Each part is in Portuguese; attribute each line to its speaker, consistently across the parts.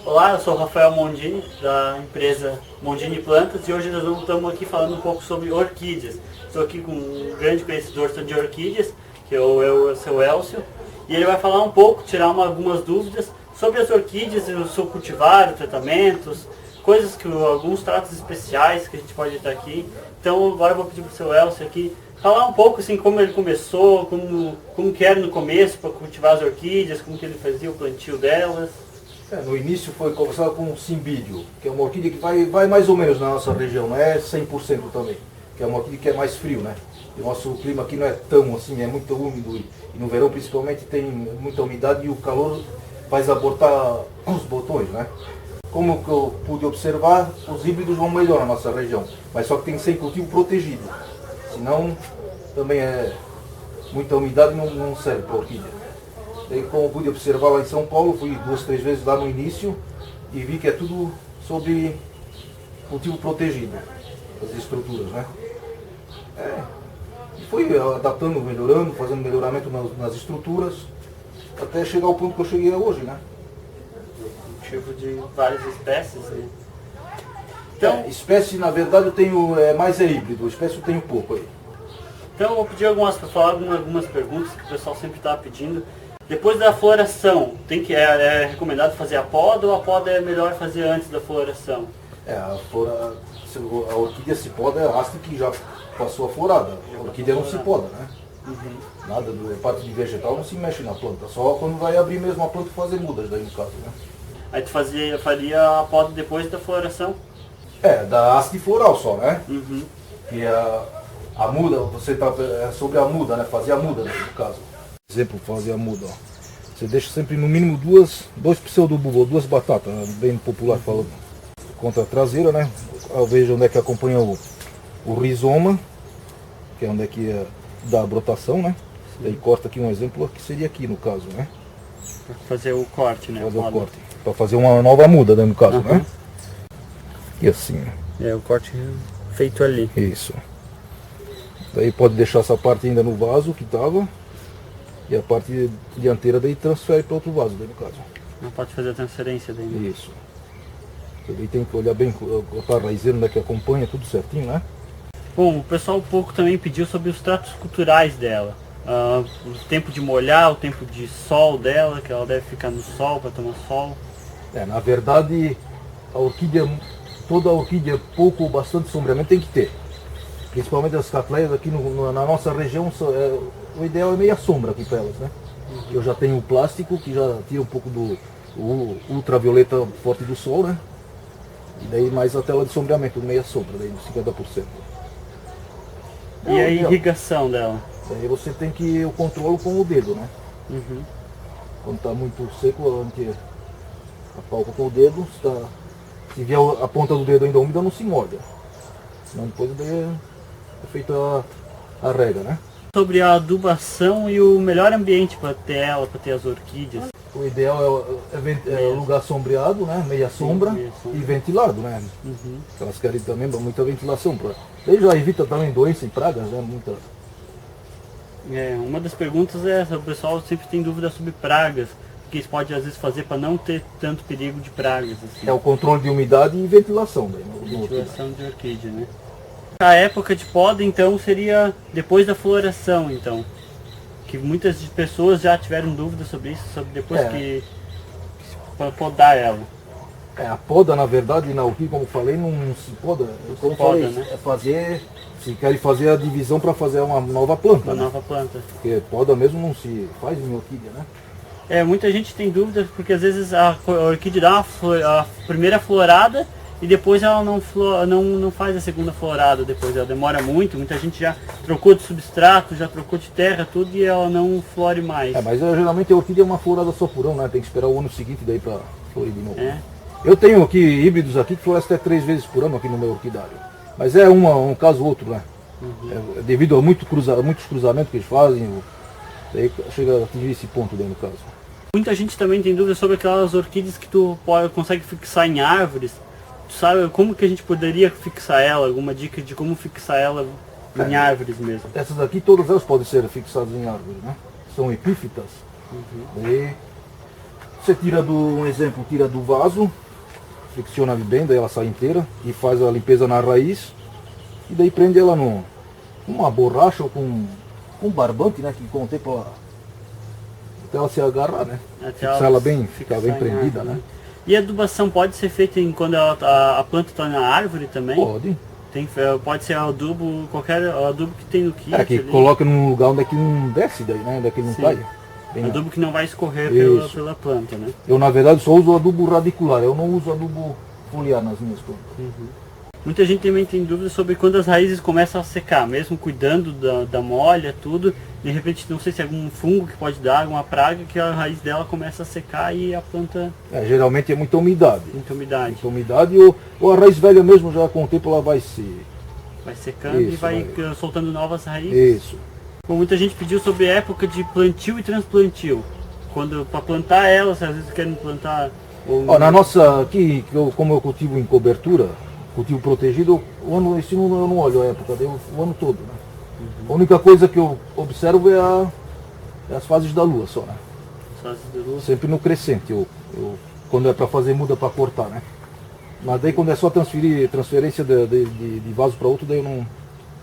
Speaker 1: Olá, eu sou o Rafael Mondini, da empresa Mondini Plantas, e hoje nós estamos aqui falando um pouco sobre orquídeas. Estou aqui com um grande conhecedor de orquídeas, que é o seu Elcio, e ele vai falar um pouco, tirar algumas dúvidas sobre as orquídeas, o seu cultivar, tratamentos, coisas que alguns tratos especiais que a gente pode estar aqui. Então agora eu vou pedir para o seu Elcio aqui falar um pouco assim como ele começou, como que era no começo para cultivar as orquídeas, como que ele fazia o plantio delas.
Speaker 2: No início foi começar com o cimbídio, que é uma orquídea que vai mais ou menos na nossa região, não é 100% também, que é uma orquídea que é mais frio, né? E o nosso clima aqui não é tão assim, é muito úmido e no verão principalmente tem muita umidade e o calor faz abortar os botões, né? Como que eu pude observar, os híbridos vão melhor na nossa região, mas só que tem que ser em cultivo protegido, senão também é muita umidade e não serve para orquídea. Daí, como eu pude observar lá em São Paulo, fui 2, 3 vezes lá no início e vi que é tudo sobre cultivo protegido, as estruturas, né? E fui adaptando, melhorando, fazendo melhoramento nas estruturas, até chegar ao ponto que eu cheguei hoje, né?
Speaker 1: Cultivo de várias espécies, né? Então,
Speaker 2: espécie, na verdade, eu tenho mais híbrido, espécie eu tenho pouco aí.
Speaker 1: Então eu vou pedir algumas perguntas que o pessoal sempre está pedindo. Depois da floração, é recomendado fazer a poda ou a poda é melhor fazer antes da floração?
Speaker 2: A orquídea se poda, é a haste que já passou a florada. A orquídea não se poda, né?
Speaker 1: Uhum.
Speaker 2: Nada da parte de vegetal não se mexe na planta, só quando vai abrir mesmo a planta e fazer mudas daí no caso, né?
Speaker 1: Aí tu faria a poda depois da floração?
Speaker 2: Da haste floral só, né?
Speaker 1: Uhum.
Speaker 2: E a muda, você tá sobre a muda, né? Fazer a muda no caso. Exemplo, fazer a muda, ó. Você deixa sempre no mínimo dois pseudobulbos, duas batatas, né? Bem popular falando. Contra a traseira, né? Eu vejo onde é que acompanha o rizoma, que é onde é que dá a brotação, né? Daí corta aqui um exemplo, que seria aqui no caso, né?
Speaker 1: Pra fazer o corte, né?
Speaker 2: Fazer o corte. Para fazer uma nova muda, né, no caso, né? E assim.
Speaker 1: É o corte feito ali.
Speaker 2: Isso. Daí pode deixar essa parte ainda no vaso que estava. E a parte dianteira daí transfere para outro vaso, daí no caso.
Speaker 1: Não pode fazer a transferência daí, né?
Speaker 2: Isso. Daí tem que olhar bem, cortar a raizeira, né, que acompanha tudo certinho, né?
Speaker 1: Bom, o pessoal um pouco também pediu sobre os tratos culturais dela. O tempo de molhar, o tempo de sol dela, que ela deve ficar no sol para tomar sol.
Speaker 2: Na verdade, toda a orquídea, pouco ou bastante sombreamento tem que ter. Principalmente as catleias aqui na nossa região, o ideal é meia sombra aqui para elas, né? Eu já tenho o plástico, que já tira um pouco do ultravioleta forte do sol, né? E daí mais a tela de sombreamento, meia sombra, daí uns 50%.
Speaker 1: E a irrigação dela?
Speaker 2: Daí você tem que eu controlo com o dedo, né?
Speaker 1: Uhum.
Speaker 2: Quando está muito seco, a gente apalpa com o dedo, se vier a ponta do dedo ainda úmida, não se molha. Senão depois daí é feita a rega, né?
Speaker 1: Sobre a adubação e o melhor ambiente para ter ela, para ter as orquídeas.
Speaker 2: O ideal é lugar sombreado, né? Meia sombra, e ventilado, né?
Speaker 1: Uhum.
Speaker 2: Elas querem também muita ventilação. Daí já evita também doença e pragas, né?
Speaker 1: Uma das perguntas é essa, o pessoal sempre tem dúvida sobre pragas, o que eles podem às vezes fazer para não ter tanto perigo de pragas. Assim.
Speaker 2: É o controle de umidade e ventilação. Daí,
Speaker 1: ventilação de orquídea, né? A época de poda, então, seria depois da floração, então. Que muitas pessoas já tiveram dúvidas sobre isso, sobre depois que podar ela.
Speaker 2: A poda, na verdade, na orquídea, como falei, não se poda. Como falei,
Speaker 1: né?
Speaker 2: é fazer, se querem fazer a divisão para fazer uma nova planta.
Speaker 1: Nova planta.
Speaker 2: Porque poda mesmo não se faz em orquídea, né?
Speaker 1: Muita gente tem dúvidas porque às vezes a orquídea dá a primeira florada e depois ela não faz a segunda florada depois, ela demora muito, muita gente já trocou de substrato, já trocou de terra, tudo e ela não flore mais.
Speaker 2: Mas geralmente a orquídea é uma florada só por ano, né? Tem que esperar o ano seguinte daí para florir de novo. Eu tenho aqui híbridos aqui que florescem até 3 vezes por ano aqui no meu orquidário. Mas é um caso ou outro, né? Uhum. Devido a muitos cruzamentos que eles fazem, daí chega a atingir esse ponto daí no caso.
Speaker 1: Muita gente também tem dúvidas sobre aquelas orquídeas que tu consegue fixar em árvores. Tu sabe como que a gente poderia fixar ela? Alguma dica de como fixar ela em árvores mesmo?
Speaker 2: Essas aqui, todas elas podem ser fixadas em árvores, né? São epífitas.
Speaker 1: Uhum.
Speaker 2: E Você tira um exemplo, tira do vaso, fricciona bem, daí ela sai inteira e faz a limpeza na raiz e daí prende ela com uma borracha ou com um barbante, né, que com o tempo até ela se agarrar, né? Fixar ela bem, ficar bem prendida, né?
Speaker 1: E a adubação pode ser feita quando a planta está na árvore também?
Speaker 2: Pode.
Speaker 1: Pode ser adubo, qualquer adubo que tem no kit.
Speaker 2: É, que
Speaker 1: ali.
Speaker 2: coloca num lugar onde é que não desce daí, né? Onde é que não
Speaker 1: Sim.
Speaker 2: cai. Bem
Speaker 1: Adubo que não vai escorrer pela planta, né?
Speaker 2: Eu, na verdade, só uso adubo radicular, eu não uso adubo foliar nas minhas plantas.
Speaker 1: Muita gente também tem dúvidas sobre quando as raízes começam a secar, mesmo cuidando da molha, tudo, de repente não sei se é algum fungo que pode dar, alguma praga, que a raiz dela começa a secar e a planta...
Speaker 2: Geralmente é muita umidade.
Speaker 1: Muita umidade.
Speaker 2: Muita umidade ou a raiz velha mesmo, já com o tempo ela vai se...
Speaker 1: Vai secando e vai soltando novas raízes.
Speaker 2: Isso.
Speaker 1: Bom, muita gente pediu sobre a época de plantio e transplantio. Para plantar elas, às vezes querem plantar...
Speaker 2: Na nossa, aqui, como eu cultivo em cobertura, cultivo protegido, esse ano eu não olho a época, o ano todo, né? A única coisa que eu observo é as fases da lua só, né?
Speaker 1: As fases da lua.
Speaker 2: Sempre no crescente, quando é para fazer muda para cortar, né? Mas daí quando é só transferência de vaso para outro, daí eu não...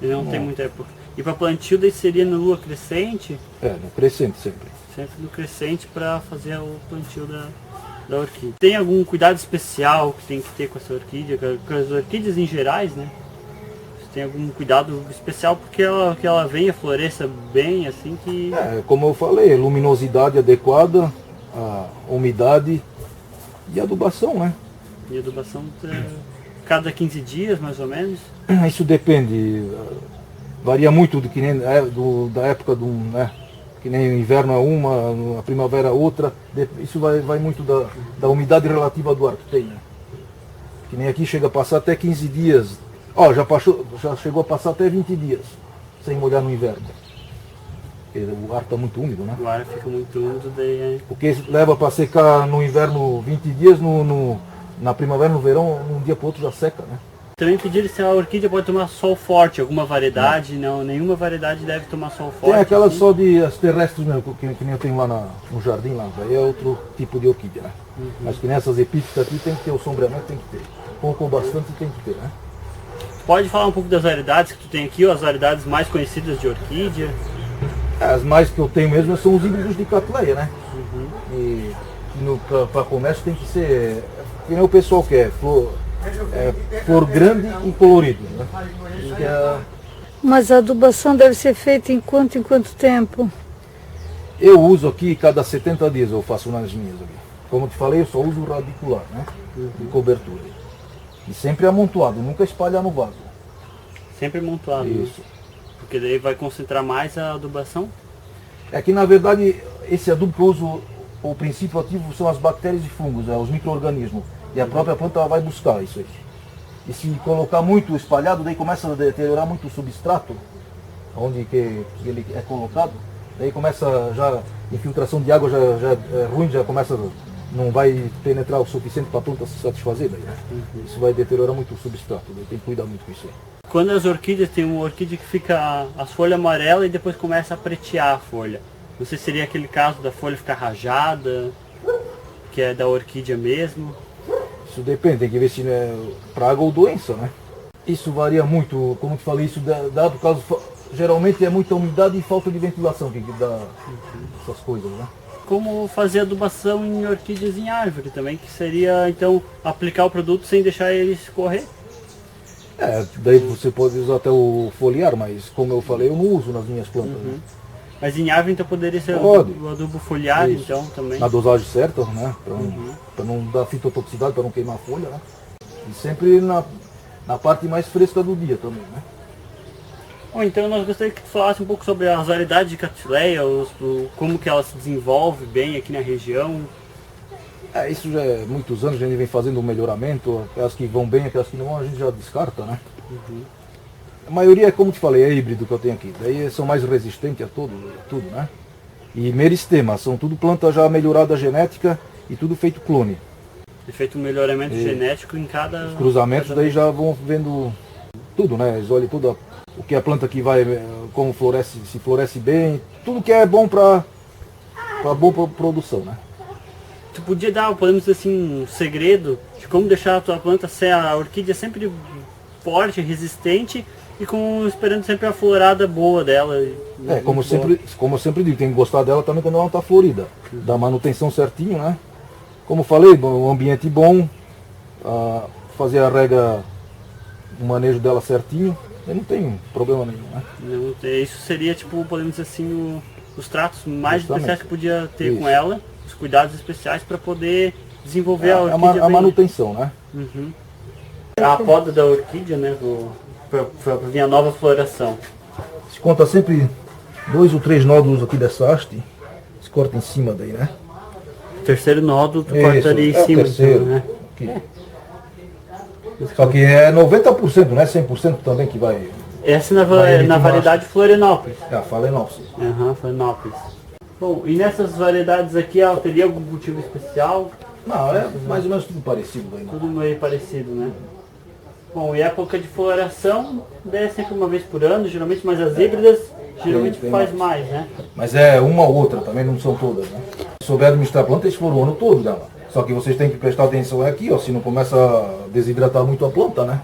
Speaker 1: Ele não tem muita época. E para plantio daí seria na lua crescente?
Speaker 2: No crescente sempre.
Speaker 1: Sempre no crescente para fazer o plantio da orquídea. Tem algum cuidado especial que tem que ter com essa orquídea, com as orquídeas em gerais, né? Você tem algum cuidado especial porque que ela venha, floresça bem, assim que...
Speaker 2: Como eu falei, luminosidade adequada, a umidade e adubação, né?
Speaker 1: E adubação cada 15 dias, mais ou menos?
Speaker 2: Isso depende, varia muito da época né? Que nem o inverno é uma, a primavera é outra, isso vai muito da umidade relativa do ar que tem, né? Que nem aqui chega a passar até 15 dias, já chegou a passar até 20 dias, sem molhar no inverno. Porque o ar está muito úmido, né?
Speaker 1: O ar fica muito úmido, daí
Speaker 2: Porque leva para secar no inverno 20 dias, na primavera, no verão, um dia para o outro já seca, né?
Speaker 1: Também pediram se a orquídea pode tomar sol forte, alguma variedade, não, nenhuma variedade deve tomar sol forte.
Speaker 2: Tem aquelas
Speaker 1: assim.
Speaker 2: só as terrestres mesmo, que nem eu tenho lá no jardim, lá, aí é outro tipo de orquídea, né? Mas que nessas epífitas aqui tem que ter o sombreamento, tem que ter. Pouco ou bastante tem que ter, né?
Speaker 1: Pode falar um pouco das variedades que tu tem aqui, ou as variedades mais conhecidas de orquídea?
Speaker 2: As mais que eu tenho mesmo são os híbridos de Cattleya, né? E para comércio tem que ser, que nem o pessoal quer, flor grande e colorido, né?
Speaker 3: Mas a adubação deve ser feita em quanto tempo?
Speaker 2: Eu uso aqui, cada 70 dias eu faço nas minhas aqui. Como eu te falei, eu só uso radicular, né? De cobertura. E sempre amontoado, nunca espalhar no vaso.
Speaker 1: Sempre amontoado.
Speaker 2: Isso.
Speaker 1: Né? Porque daí vai concentrar mais a adubação?
Speaker 2: É que na verdade esse adubo que eu uso, o princípio ativo são as bactérias e fungos, os micro-organismos. E a própria planta ela vai buscar isso aí. E se colocar muito espalhado, daí começa a deteriorar muito o substrato, onde que ele é colocado. Daí começa já, infiltração de água já é ruim, já começa, não vai penetrar o suficiente para a planta se satisfazer. Daí, né? Isso vai deteriorar muito o substrato, daí tem que cuidar muito com isso aí.
Speaker 1: Quando as orquídeas, tem uma orquídea que fica as folhas amarelas e depois começa a pretear a folha. Não sei se seria aquele caso da folha ficar rajada, que é da orquídea mesmo.
Speaker 2: Isso depende, tem que ver se é praga ou doença, né? Isso varia muito, como eu te falei, isso dá por causa, geralmente é muita umidade e falta de ventilação que dá essas coisas, né?
Speaker 1: Como fazer adubação em orquídeas em árvore também, que seria então aplicar o produto sem deixar ele escorrer.
Speaker 2: Daí você pode usar até o foliar, mas como eu falei, eu não uso nas minhas plantas. Né?
Speaker 1: Mas em árvore então poderia ser
Speaker 2: Pode.
Speaker 1: o adubo foliar,
Speaker 2: Isso.
Speaker 1: então também.
Speaker 2: Na dosagem certa, né? Para não dar fitotoxicidade, para não queimar a folha, né? E sempre na parte mais fresca do dia também, né?
Speaker 1: Bom, então nós gostaríamos que tu falasse um pouco sobre as variedades de Cattleya, como que ela se desenvolve bem aqui na região.
Speaker 2: Isso já é muitos anos, a gente vem fazendo um melhoramento, aquelas que vão bem, aquelas que não vão, a gente já descarta, né? A maioria, como te falei, é híbrido que eu tenho aqui, daí são mais resistentes a tudo, né? E meristema, são tudo planta já melhorada genética e tudo feito clone.
Speaker 1: É feito um melhoramento genético em cada...
Speaker 2: Os cruzamentos daí já vão vendo tudo, né? Eles olham tudo, o que a planta que vai, como floresce, se floresce bem, tudo que é bom para boa produção, né?
Speaker 1: tu podia dar, podemos dizer assim, um segredo de como deixar a tua planta ser a orquídea sempre forte, resistente e esperando sempre a florada boa dela.
Speaker 2: Como eu sempre digo, tem que gostar dela também quando ela não está florida. Dar manutenção certinho, né? Como eu falei, um ambiente bom, fazer a rega, o manejo dela certinho, eu não tenho problema nenhum, né?
Speaker 1: Isso seria, tipo, podemos dizer assim, os tratos mais
Speaker 2: Justamente.
Speaker 1: especiais que podia ter
Speaker 2: Isso.
Speaker 1: com ela, os cuidados especiais para poder desenvolver a orquídea
Speaker 2: a
Speaker 1: bem.
Speaker 2: manutenção, né?
Speaker 1: Uhum. A poda da orquídea, né, para vir a nova floração.
Speaker 2: Se conta sempre 2 ou 3 nódulos aqui dessa haste, se corta em cima daí, né?
Speaker 1: Terceiro nódulo tu
Speaker 2: Isso,
Speaker 1: cortaria em
Speaker 2: é o
Speaker 1: cima,
Speaker 2: terceiro.
Speaker 1: então, né?
Speaker 2: Aqui. Só que é 90%, não é 100% também que vai.
Speaker 1: Essa
Speaker 2: Vai
Speaker 1: na variedade Florianópolis.
Speaker 2: É a Phalaenopsis.
Speaker 1: Florianópolis. Bom, e nessas variedades aqui, ela teria algum motivo especial?
Speaker 2: Não, é mais ou menos tudo parecido aí, né?
Speaker 1: Tudo meio parecido, né? Bom, e época de floração é sempre uma vez por ano, geralmente, mas as híbridas geralmente
Speaker 2: tem
Speaker 1: faz mais, né?
Speaker 2: Mas é uma ou outra, também não são todas, né? Se souber administrar a planta, eles foram o ano todo dela. Só que vocês têm que prestar atenção aqui, ó, se não começa a desidratar muito a planta, né?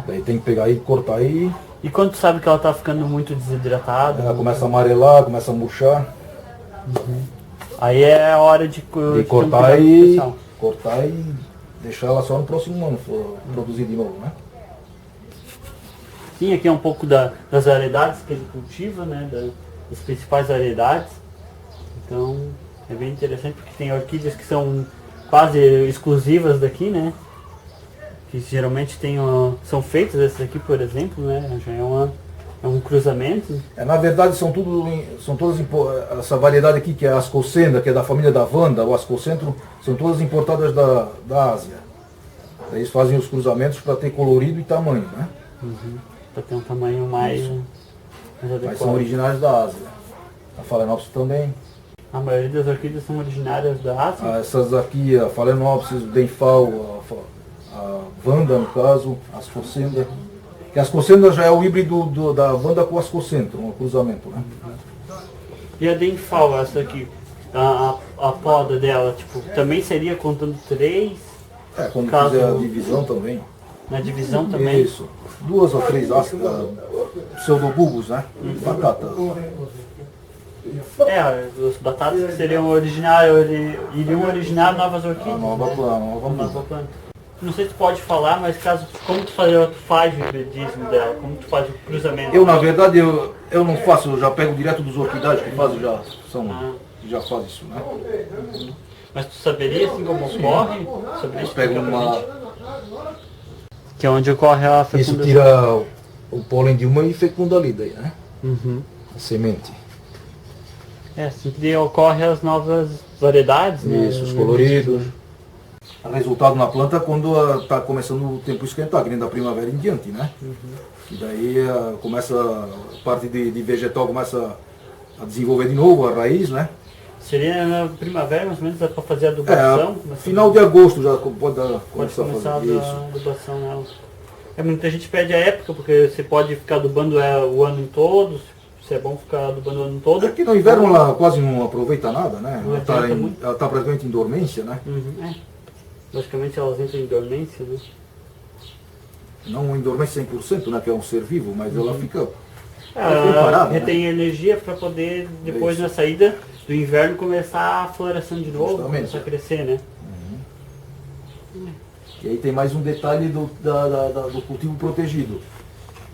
Speaker 2: Daí tem que pegar e cortar e
Speaker 1: E quando tu sabe que ela tá ficando muito desidratada,
Speaker 2: ela começa a amarelar, começa a murchar.
Speaker 1: aí é a hora de ter um
Speaker 2: Cortar
Speaker 1: cuidado
Speaker 2: e
Speaker 1: especial.
Speaker 2: cortar e deixar ela só no próximo ano produzir de novo, né?
Speaker 1: Sim, aqui é um pouco das variedades que ele cultiva, né? Das principais variedades. Então é bem interessante porque tem orquídeas que são quase exclusivas daqui, né? Que geralmente são feitas, essas aqui, por exemplo, né? Já é um cruzamento.
Speaker 2: Na verdade são todas essa variedade aqui que é a Ascocendra, que é da família da Vanda, o Ascocentro, são todas importadas da Ásia. Daí eles fazem os cruzamentos para ter colorido e tamanho, né?
Speaker 1: Para ter um tamanho mais adequado.
Speaker 2: Mas são originários da Ásia. A Phalaenopsis também.
Speaker 1: A maioria das orquídeas são originárias da Ásia.
Speaker 2: Essas aqui, a Phalaenopsis, o Denfal, a Vanda no caso, a Ascocendra. Que a Ascocendra já é o híbrido da Vanda com o Ascocentro, um cruzamento, né?
Speaker 1: E a Denfal, essa aqui, a poda dela, tipo, também seria contando 3
Speaker 2: Quando
Speaker 1: Caso-
Speaker 2: fizer a divisão também.
Speaker 1: na divisão também?
Speaker 2: Isso. 2 ou 3 pseudobulbos, né? Batata.
Speaker 1: Os batatas que seriam iriam originar novas
Speaker 2: A
Speaker 1: orquídeas.
Speaker 2: nova
Speaker 1: né?
Speaker 2: planta,
Speaker 1: Uma nova planta. Não sei se tu pode falar, mas como tu faz o hibridismo dela? Como tu faz o cruzamento?
Speaker 2: Eu, na verdade, eu não faço, eu já pego direto dos orquidários que fazem, já fazem isso, né?
Speaker 1: Mas tu saberia assim como ocorre? Saberia
Speaker 2: Eles pegam
Speaker 1: explicar pra gente? Que é onde ocorre a
Speaker 2: Isso
Speaker 1: fecundação.
Speaker 2: tira o pólen de uma e fecunda ali daí, né?
Speaker 1: Uhum.
Speaker 2: A semente.
Speaker 1: Assim que ocorre as novas variedades, né?
Speaker 2: Isso, os coloridos. O resultado na planta quando está começando o tempo esquentar, que nem da primavera em diante, né? E daí começa a parte de vegetal começa a desenvolver de novo a raiz, né?
Speaker 1: Seria na primavera, mais ou menos, dá para fazer a adubação?
Speaker 2: Final de agosto já pode
Speaker 1: Pode
Speaker 2: começar a
Speaker 1: começar
Speaker 2: fazer
Speaker 1: a
Speaker 2: isso.
Speaker 1: adubação nela. Muita gente pede a época, porque você pode ficar adubando o ano todo, se é bom ficar adubando o ano todo.
Speaker 2: Aqui no inverno ela quase não aproveita nada, né?
Speaker 1: Não
Speaker 2: Ela
Speaker 1: adianta muito.
Speaker 2: está praticamente em dormência, né?
Speaker 1: Basicamente elas entram em dormência, né?
Speaker 2: Não em dormência 100%, né? Que é um ser vivo, mas ela fica
Speaker 1: Ela
Speaker 2: parada,
Speaker 1: retém energia para poder, depois
Speaker 2: Isso.
Speaker 1: na saída do inverno, começar a floração de novo,
Speaker 2: Justamente.
Speaker 1: começar a crescer, né?
Speaker 2: E aí tem mais um detalhe do cultivo protegido.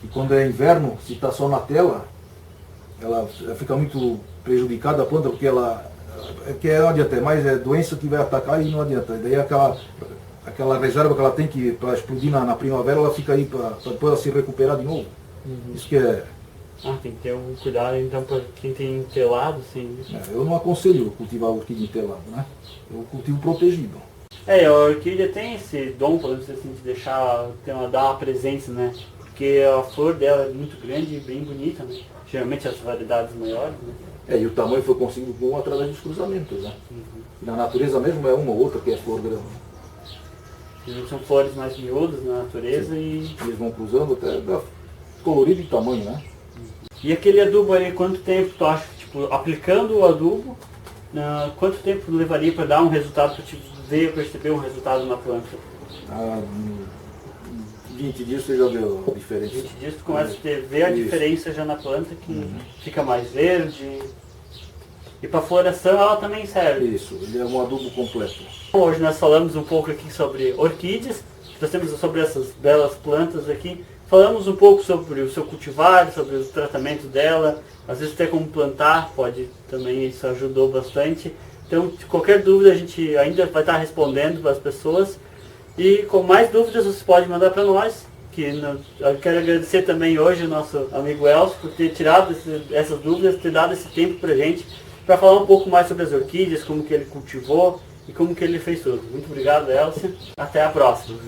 Speaker 2: Que quando é inverno, se está só na tela, ela fica muito prejudicada a planta, porque que não adianta, é mais doença que vai atacar e não adianta. E daí aquela reserva que ela tem que para explodir na primavera, ela fica aí para depois ela se recuperar de novo. Isso que é.
Speaker 1: Tem que ter um cuidado então para quem tem telado, assim.
Speaker 2: Eu não aconselho cultivar orquídea em telado, né? Eu cultivo protegido.
Speaker 1: A orquídea tem esse dom, podemos dizer assim, de dar uma presença, né? Porque a flor dela é muito grande e bem bonita, né? Geralmente as variedades maiores, né?
Speaker 2: E o tamanho foi conseguido através dos cruzamentos, né? Na natureza mesmo é uma ou outra que é flor grande.
Speaker 1: Geralmente são flores mais miúdas na natureza e
Speaker 2: Eles vão cruzando até dar colorido e tamanho, né?
Speaker 1: aquele adubo ali, quanto tempo tu acha, tipo, aplicando o adubo, quanto tempo levaria para dar um resultado, para te ver, perceber um resultado na planta?
Speaker 2: 20 dias você já vê a diferença.
Speaker 1: 20 dias tu começa a ver a diferença já na planta, que fica mais verde. E para floração ela também serve.
Speaker 2: Isso, ele é um adubo completo.
Speaker 1: Hoje nós falamos um pouco aqui sobre orquídeas, nós temos sobre essas belas plantas aqui. Falamos um pouco sobre o seu cultivar, sobre o tratamento dela, às vezes até como plantar, pode também, isso ajudou bastante. Então, qualquer dúvida a gente ainda vai estar respondendo para as pessoas. E com mais dúvidas você pode mandar para nós. Eu quero agradecer também hoje o nosso amigo Elcio por ter tirado essas dúvidas, ter dado esse tempo para a gente, para falar um pouco mais sobre as orquídeas, como que ele cultivou e como que ele fez tudo. Muito obrigado, Elcio. Até a próxima.